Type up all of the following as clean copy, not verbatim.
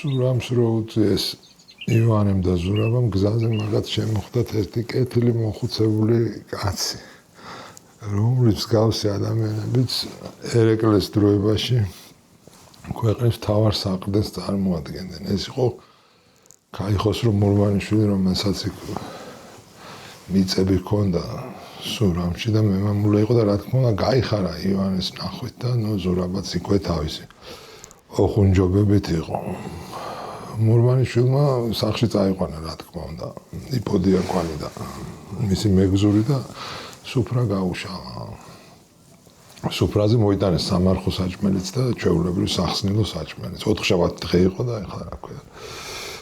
სურამს რო უწეს ივანემ და ზურაბამ გზაზე მაგათ შემოხვდათ ერთი კეთილი მოხუცებული კაცი, რომლის მსგავსი ადამიანებიც ერეკლეს დროებაში ქვეყნის მთავარ საყრდენს წარმოადგენდნენ. ეს იყო ქაიხოსრო მურვანიშვილი, რომელსაც მიწები ჰქონდა სურამში და მემამულე იყო და რა თქმა უნდა გაიხარა ივანეს ნახვით და ზურაბაც იქვე თავისი ოხუნჯობებით იყო. მურვანიშვილმა სახლში წაიყვანა რა თქმა უნდა იპოდიაკვანი და მისი მეგზური და სუფრა გაუშალა. სუფრაზე მოიტანეს სამარხო საჭმელიც და ჩვეულებრივ სახსნილო საჭმელიც. 4-შაბათ დღე იყო და ეხლა რა ქვია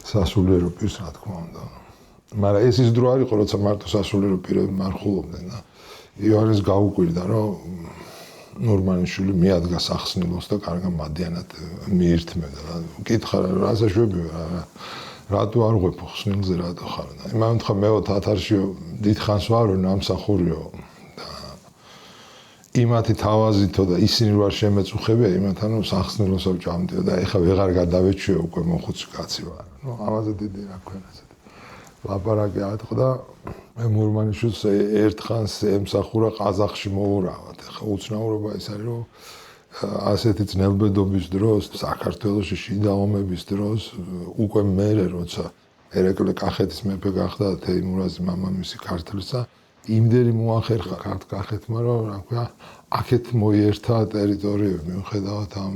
სასულიერო პირს რა თქმა უნდა. მაგრამ ეს ის დრო არ იყო, როცა მარტო სასულიერო პირები მარხულობდნენ და ივანეს გაუკვირდა, რომ ნორმანიშვილი მიადგა სახსნილოს და კარგა მადიანად მიირთმევდა. კითხა რა საშვებია, რატო არ ღვეფო ხსნილზე რატო ხარ? იმან თქვა მეო თათარშიო დიდ ხანს ვარო ნამსახურიო და იმათი თავაზითო და ისინი ვარ შემეწუხებია იმათანო სახსნილოსო ჭამდიო და ეხა ვეღარ გადავეჩვიო უკვე მოხუცი კაცი ვარ. ამაზე დიდი რა ქვია ლაპარაკი ატყდა მე მურვანიშვილს ერთხანს ემსახურა ყაზახში მოურავად. ეხა უცნაურობა ის არის რომ ასეთი ძნელბედობის დროს საქართველოში შიდა ომების დროს უკვე მერე როცა ერეკლე კახეთის მეფე გახდა თეიმურაზი მამამისი ქართლისა იმდენი მოახერხა კახეთმა რომ რა ქვია აქეთ მოიერთა ტერიტორიები მიუხედავად ამ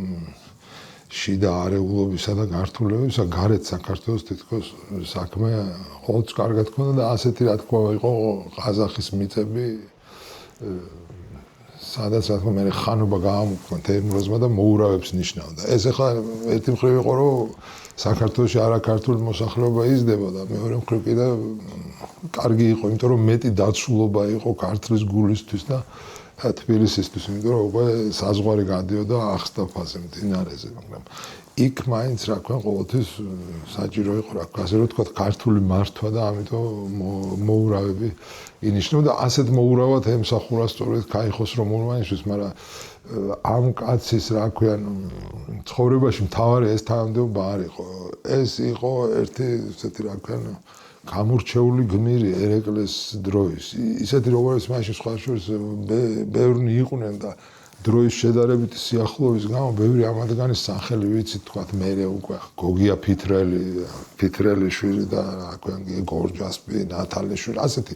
შიდა არეულობისა და გართულებისა გარეთ საქართველოს თითქოს საქმე ყოველთვის კარგად ქონდა და ასეთი რა თქმა იყო ყაზახის მიწები სადაც რა თქმა მე ხანობა გაამოქმნა თეიმურაზმა და მოურავებს ნიშნავდა. ეს ახლა ერთი მხრივ იყო რომ საქართველოში არაქართული მოსახლეობა იზრდებოდა, მეორე მხრივ კიდე კარგი იყო, იმიტომ რომ მეტი დაცულობა იყო ქართლის გულისთვის და თბილისისთვის, იმიტომ რომ უკვე საზღვარი გადიოდა ახსდაფაზე მდინარეზე, მაგრამ იქ მაინც რა ქვია ყოველთვის საჭირო იყო რა ქვია, ასე რომ თქვა ქართული მართვა და ამიტომ მოურავები ინიშნებოდა. ასეთ მოურავად ემსახურა სწორედ ქაიხოსრო მურვანიშვილს, მაგრამ ამ კაცის რა ქვია ცხოვრებაში მთავარი ეს თანამდებობა არ იყო. ეს იყო ერთი ესეთი რა ქვია გამორჩეული გმირი ერეკლეს დროის. ისეთი როგორც მაშინ სხვა შორის ბევრი იყვნენ და დროის შედარებითი სიახლოვის გამო ბევრი ამათგანის სახელი ვიცით თქვათ მე უკვე გოგია ფითრელიშვილი და რა ქვია გორჯასპი ნათალიშვილი ასეთი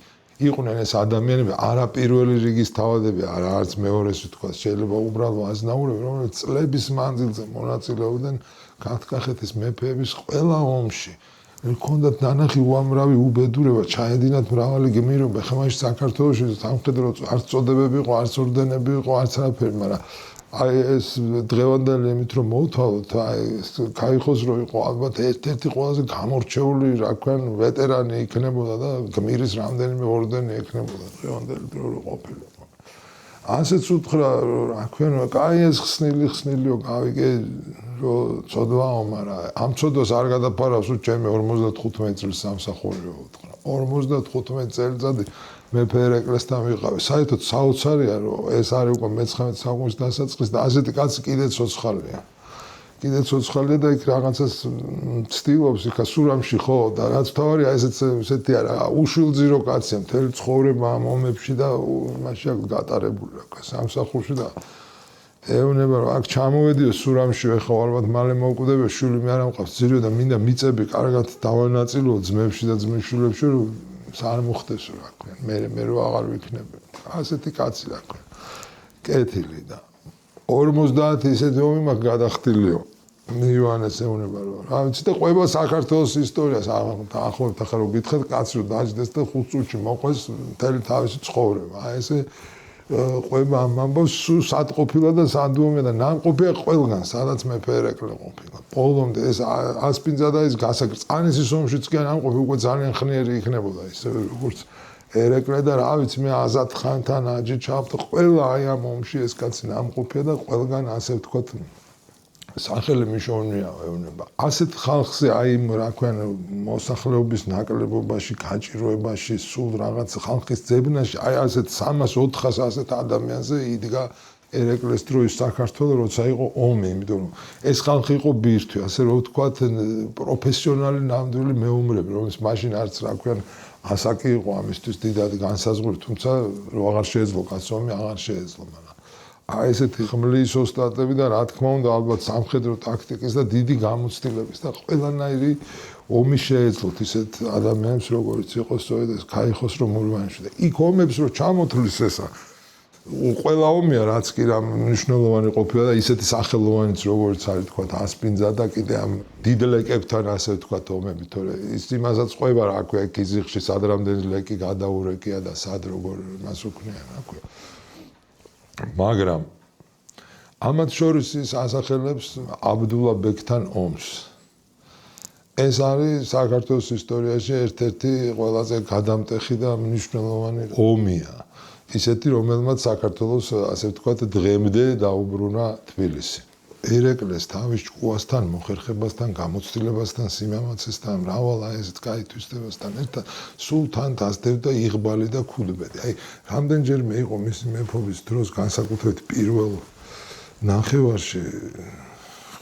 იყვნენ ეს ადამიანები არა პირველი რიგის თავადები არა არც მეორეს თქვათ შეიძლება უბრალოდ აზნაურები რომელიც წლების მანძილზე მონაწილეობდნენ კახეთის მეფეების ყველა ომში. ქონდათ ნანახი უამრავი უბედურება, ჩაედინათ მრავალი გმირობა, ხა მაშინ საქართველოში სამხედრო არც წოდებები იყო, არც ორდენები იყო, არც არაფერი, მაგრამ აი ეს დღევანდელი იმით რომ მოვთვალოთ, აი ქაიხოსრო იყო ალბათ ერთ-ერთი ყველაზე გამორჩეული, რა ქვია, ვეტერანი იქნებოდა და გმირის რამდენიმე ორდენი იქნებოდა დღევანდელი დრო რო ყოფილიყო. ასეც უთხრა, რა ქვია, კაი ეს ხსნილიო გავიგე რომ წოდვაო, მაგრამ ამ წოდოს არ გადაფარავს ჩემი 55 წლის სამსახურიო უთხრა. 55 წელიწადი მეფე ერეკლესთან ვიყავი. საერთოდ საოცარია რომ ეს არის უკვე მე-19 საუკუნის დასაწყისი და ასეთი კაცი კიდე ცოცხალია. კიდე ცოცხალია და იქ რაღაცას ცდილობს იქა სურამში ხო და რაც თავარია ესეთი არა უშვილძირო კაცია მთელი ცხოვრება ამ ომებში და მაშინ აქ გატარებული რა ქვია სამსახურში და ეუბნება რომ აქ ჩამოვედიო სურამში ეხლა ალბათ მალე მოვკვდები შვილი მე არ ამყავს ძირო და მინდა მიწები კარგად დავანაწილო ძმებში და ძმისშვილებში რომ არ მოხდესო რა ქვია მე რო აღარ ვიქნები ასეთი კაცი რა ქვია კეთილი და 50 ისეთი ომი მაქვს გადახტილიო ივანეს ეუბნება რომ რა ვიცი და ყვება საქართველოს ისტორიას დაახლოებით ახლა რომ გითხეთ კაცი რომ დაждდეს და 5 წუთში მოყვეს მთელი თავისი ცხოვრება აი ესე ყვება ამ ამბავს სად ყოფილა და სად უომია და ნამყოფია ყველგან სადაც მეფე ერეკლე ყოფილა ბოლომდე ეს ასპინძა და ეს გასაკრწანისის ომშიც კი არ ამყოფი უკვე ძალიან ხნიერი იქნებოდა ისე როგორც ერეკლე და რა ვიცი მე აზატ ხანთან აჯი ჩავთ ყველა აი ამ ომში ეს კაცი ნამყოფია და ყველგან ასე ვთქვათ სახელი მიშოვნია ეუბნება ასეთ ხალხზე აი რა ქვია მოსახლეობის ნაკლებობაში გაჭიროებაში სულ რაღაც ხალხის ძებნაში აი ასეთ 300-400 ასეთ ადამიანზე იდგა ერეკლეს დროის საქართველოს როცა იყო ომი, იმიტომ რომ ეს ხალხი იყო ბირთვი, ასე რომ ვთქვათ, პროფესიონალი ნამდვილი მეომრები, რომელიც მაშინ არც რა ქვია, ასაკი იყო ამისთვის დიდად განსაზღვრული, თუმცა რო აღარ შეეძლო კაცომი, აღარ შეეძლო, მაგრამ აი ესეთი ხმლის ოსტატები და რა თქმა უნდა ალბათ სამხედრო ტაქტიკის და დიდი გამოცდილების და ყველანაირი ომი შეეძლოთ ისეთ ადამიანებს, როგორც იყო სწორედ ეს ქაიხოს რომ მურვანიშვილი. იქ ომებს რო ჩამოთვლის ესა ყველა ომია რაც კი რა მნიშვნელოვანი ყოფილა და ისეთი სახელოვანიც როგორც არის თქვა ასპინძა და კიდე ამ დიდ ლეკებთან ასე ვთქვა ომები, თორე ის იმასაც ყვება რა ქვია კიზიხში სად რამდენი ლეკი გადაურეკია და სად როგორ მას უქნია რა ქვია. მაგრამ ამათ შორის ის ასახელებს აბდულა ბეგთან ომს. ეს არის საქართველოს ისტორიაში ერთ-ერთი ყველაზე გადამტეხი და მნიშვნელოვანი ომია. ისეთი, რომელმაც საქართველოს, ასე ვთქვათ, დღემდე დაუბრუნა თბილისი. ერეკლეს თავის ჭკუასთან, მოხერხებასთან, გამოცდილებასთან, სიმამაცესთან, მრავალ ესეთ გაითვისებასთან ერთად სულ თან დასდევდა იღბალი და ქულბედი. აი, რამდენჯერმე იყო მისი მეფობის დროს განსაკუთრებით პირველ ნახევარში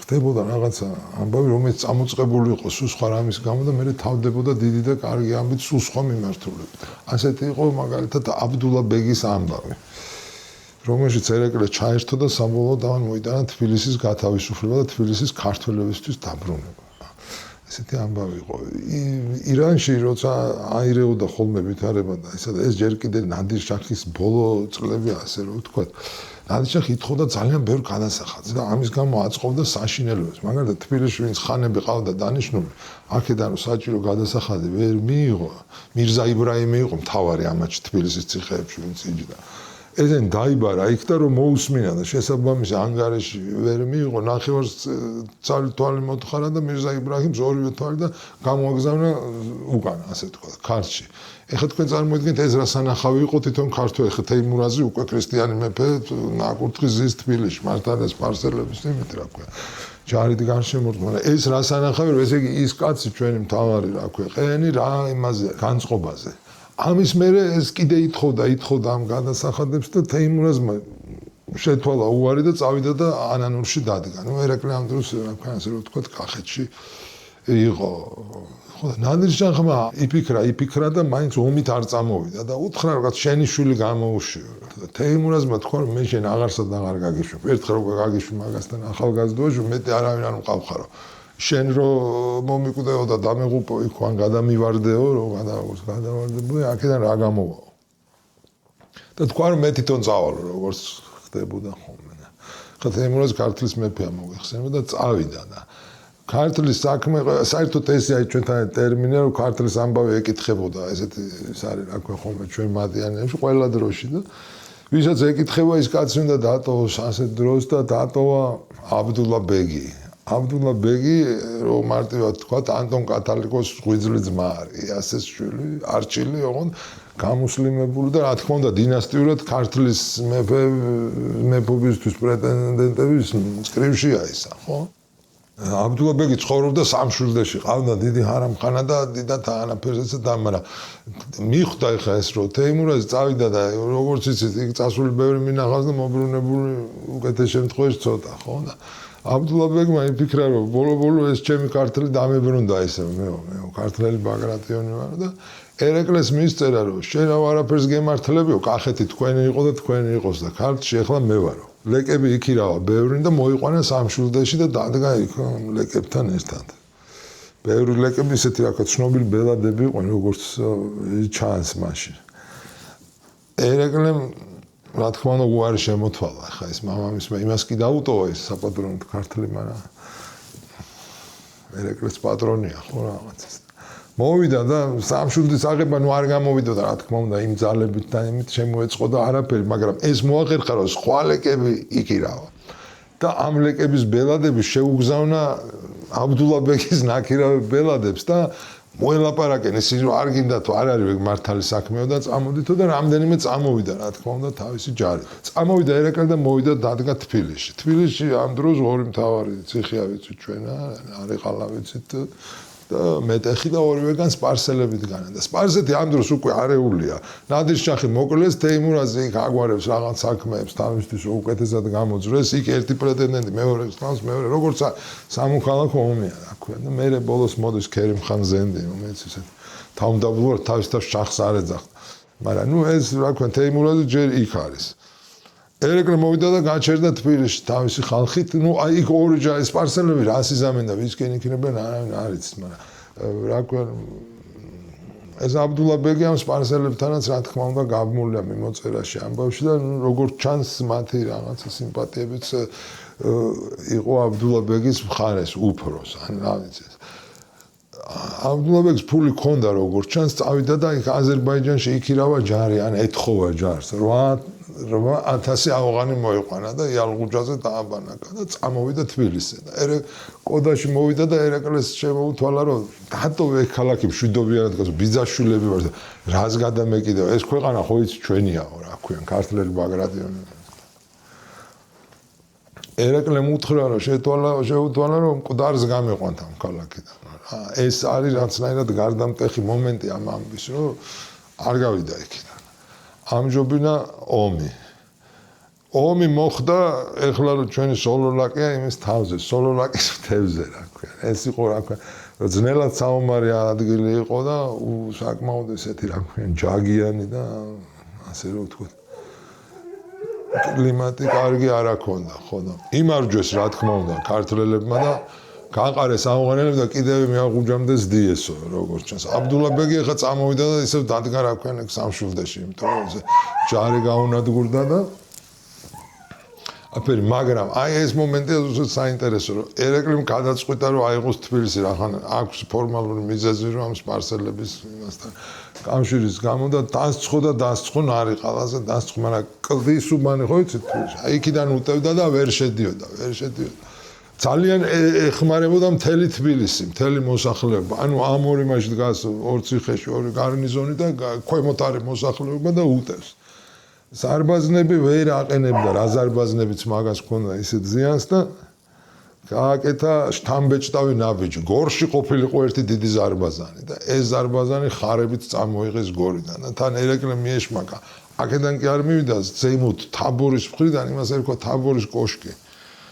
ხდებოდა რაღაცა ამბავი, რომელიც წამოწყებული იყო სულ სხვა რამის გამო და მე თავდებოდა დიდი და კარგი ამბით სულ სხვა მიმართულებით. ასეთი იყო მაგალითად აბდულა ბეგის ამბავი, რომელშიც ერეკლეს ჩაერთო და საბოლოოდ ამან მოიტანა თბილისის გათავისუფლება და თბილისის ქართველებისთვის დაბრუნება. ესეთი ამბავი იყო. ირანში როცა აირეოდა ხოლმე ვითარება და ეს ჯერ კიდე ნადირ შაჰის ბოლო წლები ასე რომ ვთქვათ, ნადირ შაჰი ითხოვდა ძალიან ბევრ გადასახადს და ამის გამო აწყობდა საშინელებას. მაგალითად თბილისში ვინც ხანები ყავდა დანიშნული, აქედან საჭირო გადასახადი ვერ მიიღო. მირზა იბრაიმი იყო მთავარი ამაჩი თბილისის ციხეებში ვინც იჯდა. ესენ დაიბარა იქ და რომ მოусმინა და შესაბამისი ანგარიში ვერ მიიღო, ნახევარს თვალი მოთხარა და მირზა იბრაიმს ორივე თვალი და გამოაგზავნა უკან, ასე ვთქვათ, ქართლში. ეხლა თქვენ წარმოიდგინეთ ეს რა სანახავი იყო თვითონ ქართველი, ეხლა თეიმურაზი უკვე ქრისტიანი მეფე ნაკურთხი ზის თბილისში, მართავდა სპარსელების იმით რა ქვია. ჯარით განშემორტყმა, მაგრამ ეს რა სანახავი, ესე იგი ის კაცი ჩვენი მთავარი რა ქვია, ყენი რა იმაზე განწყობაზე. ამის მერე ეს კიდე ითხოვდა ამ გადასახადებს და თეიმურაზმა შეთვალა უარი და წავიდა და ანანურში დადგა. ნუ ერეკლე ამ დროს რა ქვია, ასე რომ ვთქვათ, კახეთში იყო. ხო, ნადირ შაჰმა იფიქრა და მაინც ომით არ წამოვიდა და უთხრა რაღაც შენი შვილი გამოუშიო. თეიმურაზმა თქვა რომ მე შენ აღარსად აღარ გაგიშვებ. ერთხელ უკვე გაგიშვი მაგასთან ახალგაზრდობაში, მეტი არავინ არ მყავხარო. შენ რო მომიკვდეო და დამეღუპო იქ ან გადამივარდეო, რომ გადავარდებოდი, აქედან რა გამოვაო. და თქვა რომ მე თვითონ წავალო, როგორც ხდებოდა ხოლმე. ხა თეიმურაზ ქართლის მეფეა მოიხსენება და წავიდა და ქართლის საქმე საერთოდ ესე აი ჩვენთან ტერმინი რომ ქართლის ამბავი ეკითხებოდა, ესეთი ის არის რა ქვია ხოლმე ჩვენ მადიანებში ყველა დროში და ვისაც ეკითხება ის კაცი უნდა დატოვოს ასეთ დროს და დატოვა აბდულა ბეგი. აბდულა ბეგი, რომ მარტივად თქვა, ანტონ კათალიკოს ღვიძლი ძმა არის, იასეს შვილი, არჩილი, ოღონდ გამუსლიმებული და რა თქმა უნდა დინასტიურად ქართლის მეფობისთვის პრეტენდენტების მწკრივშია ისა, ხო? აბდულა ბეგი ცხოვრობდა სამშვილდეში, ყავდა დიდი ჰარამხანა და დიდად ანაფერზეც და მაგრამ მიხვდა ეხა ეს რომ თეიმურაზი წავიდა და როგორც იცით, იქ წასული ბევრი მინახავს და მობრუნებული უკეთეს შემთხვევაში ცოტა, ხო? და აბდულა ბეგმა იფიქრა რომ ბოლო ეს ჩემი ქართლი დამებრუნდა ესე მე ქართლელი ბაგრატიონი ვარ და ერეკლეს მისწერა რომ შენ არაფერს გემართლებიო, კახეთი თქვენი იყო და თქვენი იყოს და ქართლში ახლა მე ვარო. ლეკები იქირავა ბევრი და მოიყვანა სამშვილდეში და დადგა იქ ლეკებთან ერთად. ბევრი ლეკები ისეთი რა ცნობილი ბელადები იყვნენ, როგორც ჩანს მაშინ. ერეკლემ რა თქმა უნდა უარი შემოთვალა, ხა ეს მამამისმა იმას კი დაუტოვა ეს საპატრონო ქართლი, მაგრამ ერეკლეს პატრონია ხო რაღაც ის. მოვიდა და სამშვილდის აღება ნუ არ გამოვიდოდა რა თქმა უნდა იმ ძალებით და იმით შემოეწყო და არაფერი, მაგრამ ეს მოახერხა რომ სხვა ლეკები იქირავა. და ამ ლეკების ბელადები შეუგზავნა აბდულა ბეგის ნაქირავე ბელადებს და მოელაპარაკენ ის რომ არ გინდა თუ არ არის მართალი საქმეო და წამოდითო და რამდენიმე წამოვიდა რა თქმა უნდა თავისი ჯარი. წამოვიდა ერეკლე და მოვიდა დადგა თბილისში. თბილისში ამ დროს ორი მთავარი ციხეა ვიცით ჩვენა, არიყალა ვიცით და მეტეხი და ორივეგან სპარსელებით განა და სპარსეთი ამ დროს უკვე არეულია ნადირ-შაჰი მოკლეს თეიმურაზი იქ აგვარებს რაღაც საქმეებს თავისთვის უკეთესად გამოძრეს იქ ერთი პრეტენდენტი მეორე ხანს მეორე როგორც სამოქალაქო ომია რა ქვია და მე ბოლოს მოდის ქერიმ-ხან ზენდი რომელიც ისე თავმდაბლობად თავის შახს არ ეძახდა მაგრამ ნუ ეს რა ქვია თეიმურაზი ჯერ იქ არის ერეკლე მოვიდა და გაჩერდა თბილისში თავისი ხალხით ნუ აი იქ ორი სპარსელები რას იზამენ და ვისკენ იქნებიან არავინ არ იცის მაგრამ რა ქვია ეს აბდულა ბეგი ამ სპარსელებთანაც რა თქმა უნდა გაბმულია მიმოწერაში ამბავში და როგორც ჩანს მათი რაღაცა სიმპათიებიც იყო აბდულა ბეგის მხარეს უფროს ან რა ვიცი აბდულა ბეგს ფული ჰქონდა როგორც ჩანს წავიდა და იქ აზერბაიჯანში იქირავა ჯარი ან ეთხოვა ჯარს 8000 ავღანი მოიყვანა და იალღუჯაზე დააბანაკა და წამოვიდა თბილისზე და კოდაში მოვიდა და ერეკლეს შემოუთვალა რომ დატოვე ქალაქი მშვიდობიანად გასო ბიძაშვილები ვარ და რას გადამეკიდევა ეს ქვეყანა ხო იცი ჩვენიაო რა ქვიან ქართლელი ბაგრატიონი ერეკლემ უთხრა რომ შეუთვალა რომ მკვდარს გამიყვანთ ამ ქალაქიდან ეს არის რაღაცნაირად გარდამტეხი მომენტი ამ ამბის რომ არ გავიდა იქიდან ამჯობინა ომი მოხდა ეხლა რომ ჩვენი სოლოლაკია იმის თავზე სოლოლაკის მთებზე რა ქვია ეს იყო რა ქვია რომ ძნელად საომარი ადგილი იყო და საკმაოდ ესეთი რა ქვია ჯაგიანი და ასე რომ ვთქვათ კლიმატი კარგი არ აქონდა ხო და იმარჯვეს რა თქმა უნდა ქართველებმა და გაყარეს ავღანელები და კიდევ მიაღუჯამდეს დიესო როგორც ჩანს აბდულა ბეგი ახლა წამოვიდა და ისევ დადგა რა ქვია სამშვილდეში იმიტომ რომ ჯარი გაუნადგურდა და აფერი მაგრამ აი ეს მომენტია ზუსტად საინტერესო რომ ერეკლემ გადაწყვიტა რომ აიღოს თბილისი რახან აქვს ფორმალური მიზეზი რომ ამ სპარსელების იმასთან კავშირის გამო და დასწყო ნარი ყალაზე დასწყო მაგრამ კლდის უბანი ხო იცით აი იქიდან უტევდა და ვერ შედიოდა ძალიან ეხმარებოდა მთელი თბილისი, მთელი მოსახლეობა. ანუ ამ ორი მასში დგას ორ ციხეში, ორი გარნიზონი და ქვემოთ არის მოსახლეობა და უტევს. ზარბაზნები ვერ აყენებდა, რა ზარბაზნებიც მაგას ჰქონდა ისეთ ზიანს და გააკეთა შთამბეჭდავი ნაბიჯი. გორში ყოფილიყო ერთი დიდი ზარბაზანი და ეს ზარბაზანი ხარებით წამოიღეს გორიდან და თან ერეკლე მიეშმაკა. აქედან კი არ მივიდა ზემოთ თაბორის მხრიდან, იმას ერქვა თაბორის კოშკი.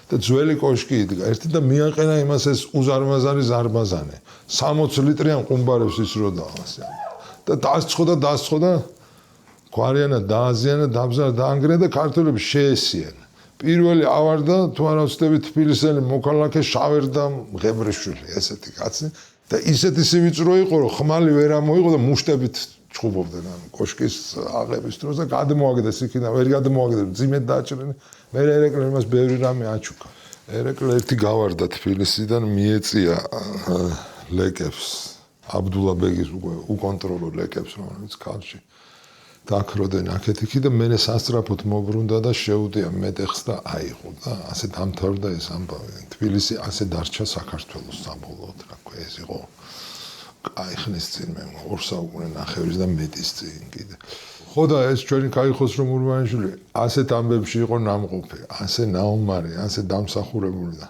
და ძველი კოშკი იდგა ერთი და მიაყენა იმას ეს უზარმაზარი ზარბაზანი 60 ლიტრიან ყუმბარებს ის რო დავასე და დასწყო და გვარიანად დააზიანა დაბზარა დაანგრია და ქართველები შეესიან პირველი ავარდა თუ არა ვცდები თბილისელი მოქალაქე შავერდა ღებრიშვილი ესეთი კაცი და ისეთი სივიწრო იყო რომ ხმალი ვერ ამოიღო და მუშტებით ჩხუბობდნენ ამ კოშკის აღების დროს და გადმოაგდეს იქიდან ვერ გადმოაგდეს ძიმედ დააჭრენ მე ერეკლე იმას ბევრი რამე აჩუქა ერეკლე ერთი გავარდა თბილისიდან მიეწია ლეკებს აბდულა ბეგის უკონტროლო ლეკებს რომელიც ქალში დაქროდნენ აქეთ-იქით და მე სასწრაფოდ მოbrunდა და შეუდია მეტეხს და აიღო და ასე დამთავრდა ეს ამბავი თბილისი ასე დარჩა საქართველოს საბოლოოდ რა ქვია ეს იყო აი ხნის წინ მე 2 საუკუნე ნახევრის და მეტის წინ კიდე ხო და ეს ჩვენი კაიხოსრო მურმანიშვილი ასეთ ამბებში იყო ნამყოფი ასე ნაუმარი ასე დამსახურებული და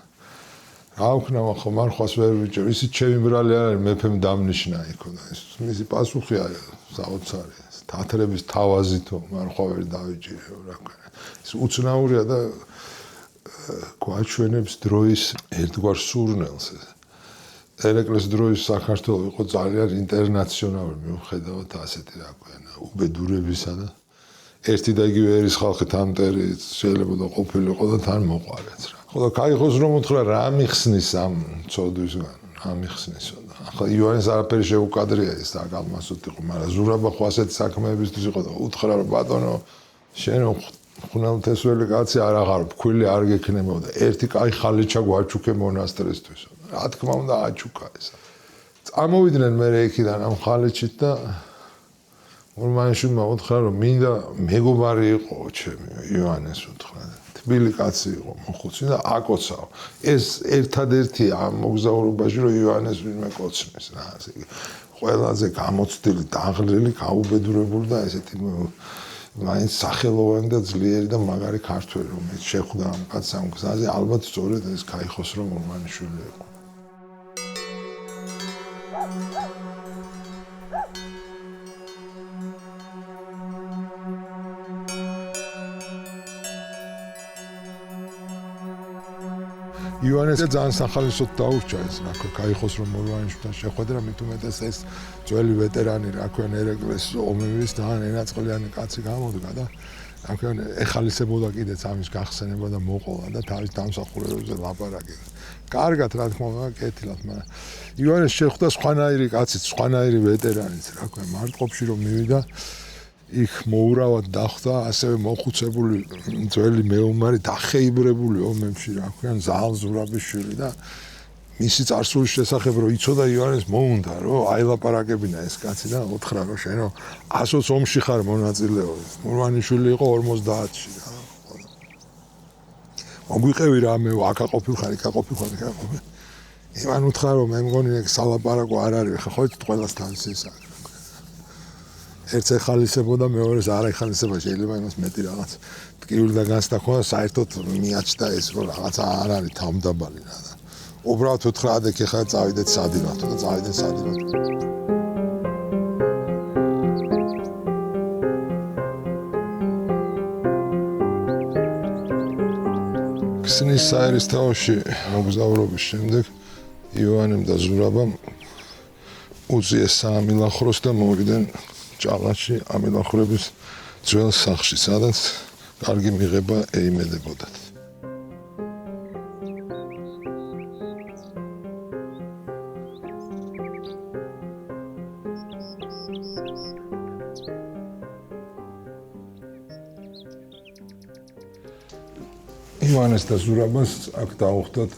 რა ვქნა ხო მარხვას ვერ ვიჭერ ისიც ჩემი ბრალი არ არის მეფემ დამნიშნა იქო და ეს მისი პასუხი არის საოცარი თათრების თავაზითო მარხვა ვერ დავიჭირეო რა ქვია ეს უცნაურია და გვაჩვენებს დროის ერთგვარ სურნელს ერეკლეს დროის საქართველო იყო ძალიან ინტერნაციონალური მიუხედავად ასეთი რა ქვია უბედურებისა და ერთი და იგივე ერის ხალხი თამტერი შეიძლება და ყოფილიყო და თან მოყარեց რა ხო და კაიხოს რომ უთხრა რა მიხსნის ამ ცოდვისგან რა მიხსნისო და ახლა იოანეს არაფერი შეუკადრია ეს დაგალმასოთ იყო მაგრამ ზურაბა ხო ასეთი საქმეებისთვის იყო და უთხრა რომ ბატონო შენ ხუნალთესველი კაცი არ აღარ ფქვილი არ გექნებოდა ერთი კაი ხალიჩა გვაჩუქე მონასტრისთვის რა თქმა უნდა აჩუქა ეს წამოვიდნენ მე იქიდან ამ ხალიჩით და მურმანიშვილმა უთხრა რომ მინდა მეგობარი იყო ჩემი იოანეს უთხრა თბილი კაცი იყო მოხუცი და აკოცავ ეს ერთადერთი ამ მოგზაურობაში რომ იოანეს ვინმე კოცნის რა ასე ყველაზე გამოცდილი დაღლილი გაუბედურებული და ესეთი მაინც სახელოვანი და ძლიერი და მაგარი ქართველი რომელიც შეხვდა ამ კაცს ამ გზაზე ალბათ სწორედ ეს კაიხოსრო მურმანიშვილი იყო ივანეს ძალიან სახალისოდ დაურჩა ეს, რა ქვია, გაიხოს რომ მორვანიშვილთან შეხვედრა, მით უმეტეს ეს ძველი ვეტერანი, რა ქვია, ერეკლეს ომების ძალიან ენაწყლიანი კაცი გამოდგა და რა ქვია, ეხალისებოდა კიდეც ამის გახსენება და მოყოლა და თავის დამსახურებებზე ლაპარაკი. კარგად, რა თქმა უნდა, კეთილად, მაგრამ ივანეს შეხვდა სხვანაირი კაციც, სხვანაირი ვეტერანიც, რა ქვია, მარტყოფში რომ მივიდა იქ მოურავად დახვდა, ასევე მოხუცებული ძველი მეომარი, დახეიბრებული ომებში, რა ქვია, ზალზურაბიშვილი და მისი წარსულის შესახებ რომ იცოდა ივანეს მოუნდა, რომ აილაპარაკებინა ეს კაცი და უთხრა რომ შენ რომ 100 ომში ხარ მონაწილეობ. მორვანიშვილი იყო 50-ში რა. მოგვიყევი რამე, აქა ყოფილხარ, იქა ყოფილხარ, იქა ყოფილ. ივან უთხრა რომ მე მგონი ეგ სალაპარაკო არ არის, ხა ხო ყველას თავისი ეს არის. ერთს ეხალისებოდა, მეორეს არ ეხალისება, შეიძლება იმას მეტი რაღაც ტკივილი და განცდა ქონდა, საერთოდ მიაჩნდა ეს რომ რაღაცა არ არის თავმდაბალი რა და უბრალოდ უთხრა ადექ ხა წავიდეთ სადილათო და წავიდნენ სადილათო. ქსნის საერისთავოში მოგზაურობის შემდეგ ივანემ და ზურაბამ უწიეს საამილახვროს და მოვიდნენ ჭაღაში ამილახვრების ძველ სახლში, სადაც კარგი მიღება ეიმედებოდათ. ივანეს და ზურაბას აქ დაუხდათ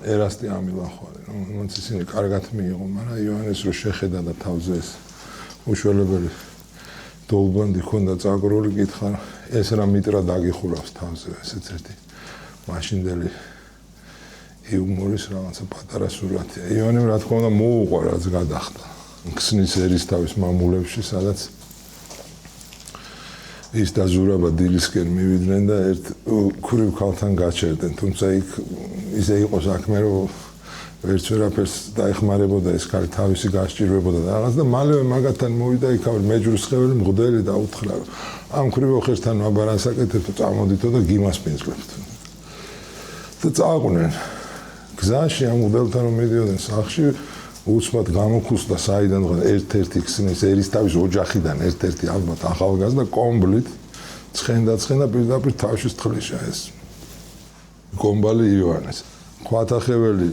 ერასტი ამილახვარი, რომელიც ისინი კარგად მიიღო, მაგრამ ივანეს რო შეხედა და თავზე ეს უშველებელი დოლბანდი ქონდა წაგრული, კითხა ეს რა მიტრა დაგიხურავს თავზე, ესეც ერთი მაშინდელი იუმორის რაღაცა პატარა სურათია. ივანემ რა თქმა უნდა მოუყვა რაც გადახდა ქსნის ერისთავის მამულებში, სადაც ის და ზურაბა დილისკენ მივიდნენ და ერთ ქურივ ქალთან გაჩერდნენ, თუმცა იქ ისე იყო საქმე, რომ ვერც ვერაფერს დაეხმარებოდა ეს ქალი თავისი გასჭირვებოდა და რაღაც და მალევე მაგათთან მოვიდა იქავე მეჯვრისხეველი მღვდელი და უთხრა რომ ამ ქრივ ოხერთან ვაბარანს აკეთებთ, წამოდითო და გიმას მიზღლებთ. და წააყვნენ გზაში ამ მღვდელთან რომ მიდიოდნენ სახლში, უცბად გამოქუსდა საიდან ერთ-ერთი ქსნის ერისთავის ოჯახიდან ერთ-ერთი ალბათ ახალგაზრდა კომბლით ცხენდა პირდაპირ თავშის თხლიშა ეს კომბალი ივანეს. ხვათახეველი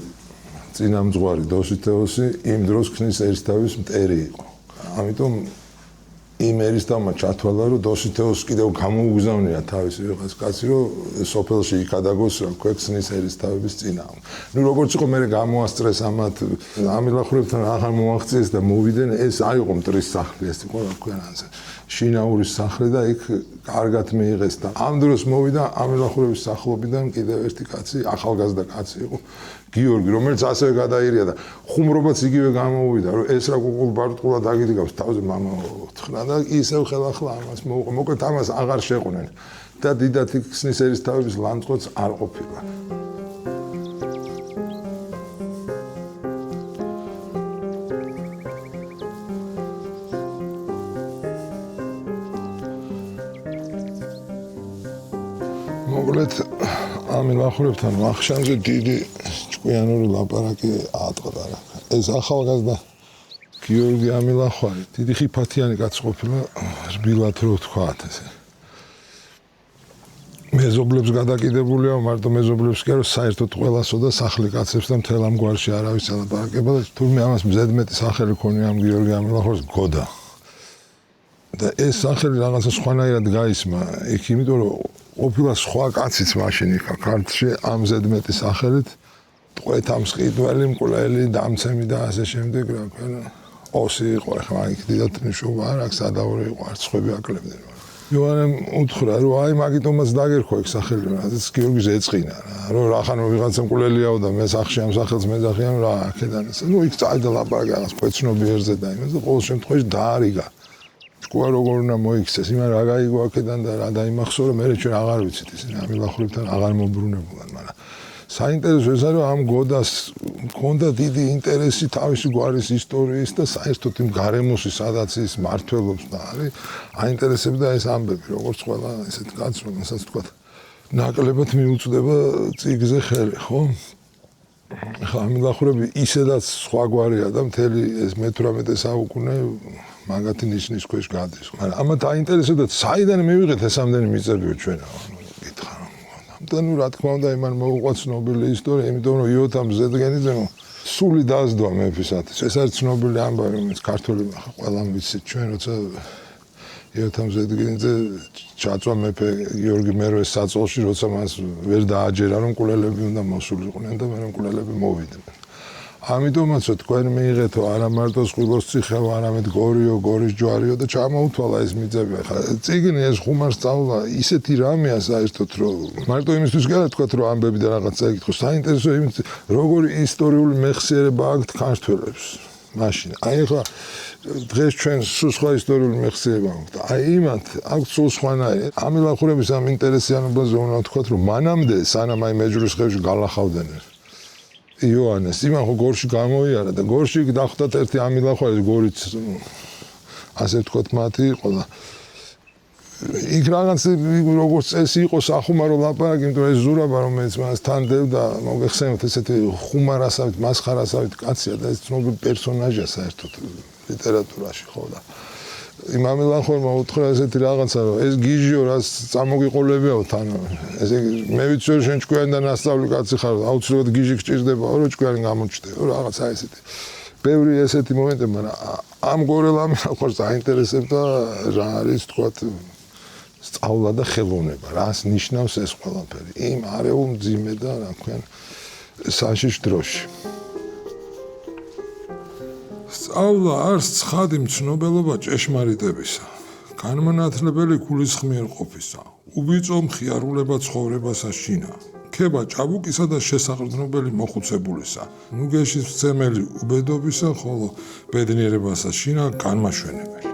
წინამძღვარი დოსითეოსი იმ დროს ქსნის ერისთავის მტერი იყო. ამიტომ იმ ერისთავმა ჩათვალა რომ დოსითეოსს კიდევ გამოუგზავნია თავისი ვიღაც კაცი რომ სოფელში იქადაგოს რა ქვია ქსნის ერისთავების წინააღმდეგ. ნუ როგორც იყო მე გამოასწრეს ამათ ამილახვრებთან აღარ მოაღწიეს და მოვიდნენ, ეს არ იყო მტრის სახლი, ეს იყო რა ქვია შინაურის სახლი და იქ კარგად მიიღეს და ამ დროს მოვიდა ამილახვრების სახლობიდან კიდევ ერთი კაცი, ახალგაზრდა კაცი იყო გიორგი, რომელიც ასევე გადაირია და ხუმრობაც იგივე გამოუვიდა, რომ ეს რა კუკულ ბარტყულა დაგიდგავს თავზე მამა უთხრა და ისევ ხელახლა ამას მოუყვა. მოკლედ ამას აღარ შეყვნენ და დიდად ქსნის ერისთავების ლანძღოც არ ყოფილა. მოკლედ ამილახვრებთან ვახშამზე დიდი ჭკვიანური ლაპარაკი ატყდა რა. ეს ახალგაზრდა გიორგი ამილახვარი დიდი ხიფათიანი კაცი ყოფილა, რბილად რო ვთქვათ ესე. მეზობლებს გადაკიდებულია, მარტო მეზობლებს კი არა, საერთოდ ყველასო და სახლი კაცებს და მთელ ამ გვარში არავის ელაპარაკება და თურმე ამას მზედმეტი სახელი ქონია ამ გიორგი ამილახვარის გოდა. და ეს სახელი რაღაცა სხვანაირად გაისმა, იქ იმიტომ რომ ყოფილა სხვა კაციც მაშინ იქ ქართლში ამ ზედმეტი სახელით ტყვეთ ამ სყიდველი, მკვლელი, დამცემი და ასე შემდეგ რა ქვია. ოსი იყო, ახლა იქ დიდად ნიშნობა არ აქვს, სადავრო იყო, არც ხვები აკლებდნენ. ივანემ უთხრა, რომ აი მაგიტომაც დაგერქვა იქ სახელი, რადგან გიორგის ეწყინა რა, რომ რახან ვიღაცა მკვლელიაო და მე სახში ამ სახელს მეძახიან რა აქედან ეს. ნუ იქ წაიდა ლაპარაკი რაღაც ქვეცნობი ერზე და იმას და ყოველ შემთხვევაში დაარიგა. ჭკუა როგორ უნდა მოიქცეს, იმან რა გაიგო აქედან და რა დაიმახსოვრა, მე ჩვენ აღარ ვიცით ისინი ამილახვრებთან აღარ მოbrunებულან, მაგრამ საინტერესო ეს არის, ამ გოდას მქონდა დიდი ინტერესი თავისი გვარის ისტორიის და საერთოდ იმ გარემოში, სადაც ის მართველობს და არის, აინტერესებდა ეს ამბები, როგორც ყველა ესეთ კაცს, რომელსაც თქვა, ნაკლებად მიუწვდება წიგზე ხელი, ხო? ხა ამილახურები ისედაც სხვაგვარია და მთელი ეს მე-18 საუკუნე მაგათი ნიშნის ქვეშ გადის. მაგრამ ამა დაინტერესებდა საიდან მივიღეთ ეს ამდენი მიწებიო ჩვენა. გითხრა რომ და ნუ რა თქმა უნდა იმან მოუყვა ცნობილი ისტორია, იმიტომ რომ იოთამ ზედგენიძემ სული დაასდო მეფისათვის. ეს არის ცნობილი ამბავი, რომელიც ქართული ყველამ ვიცით ჩვენ, როცა იოთამ ზედგენიძე ჩაწვა მეფე გიორგი მერვეს საწოლში, როცა მას ვერ დააჯერა, რომ კულელები უნდა მოსულიყვნენ და მე კულელები მოვიდნენ. ამიტომაც თქვენ მიიღეთო არა მარტო სყვილოს ციხეო, არამედ გორიო, გორის ჯვარიო და ჩამოუთვალა ეს მიწები. ხა წიგნი ეს ხუმარ სწავლა ისეთი რამეა საერთოდ, რომ მარტო იმისთვის კი არა თქვათ, რომ ამბები და რაღაც წაიკითხო, საინტერესო იმით, როგორი ისტორიული მეხსიერება აქვთ ქართველებს. მაშინ აი ხა დღეს ჩვენ სულ სხვა ისტორიული მეხსიერება აქვთ. აი იმათ აქვთ სულ სხვანაირი. ამილახურების ამ ინტერესიანობაზე უნდა ვთქვათ, რომ მანამდე სანამ აი მეჯურის ხევში გალახავდნენ იოანეს, იმან ხო გორში გამოიარა და გორში დახვდათ ერთი ამილახვარი გორიც ასე ვთქვათ მათი იყო და იქ რაღაც როგორც წესი იყო სახუმარო ლაპარაკი, იმიტომ რომ ეს ზურაბა რომელიც მას თან დევდა, მოგეხსენებათ ესეთი ხუმარასავით, მასხარასავით კაცია და ეს ცნობილი პერსონაჟია საერთოდ ლიტერატურაში ხო და იმ ამილახორმა უთხრა ესეთი რაღაცა რომ ეს გიჟიო რაც წამოგიყოლებიაო თან ესე მე ვიცი რომ შენ ჭკვიანი ნასწავლი კაცი ხარ აუცილებლად გიჟი გჭირდებაო რომ ჭკვიანი გამოჩნდეო რაღაცა ესეთი ბევრი ესეთი მომენტები მაგრამ ამ გორელ ამილახორს აინტერესებდა რა არის თქვათ სწავლა და ხელოვნება რას ნიშნავს ეს ყველაფერი იმ არეულ მძიმე და რა ქვია საშიშ დროში სწავლა არის ცხადი მცნობელობა ჭეშმარიტებისა, განმანათლებელი გულისხმიერყოფისა, უბიწო მხიარულება ცხოვრებასა შინა, ქება ჭაბუკისა და შესაყრდნობელი მოხუცებულისა, ნუგეშის მცემელი უბედობისა, ხოლო ბედნიერებასა შინა განმაშვენებელი.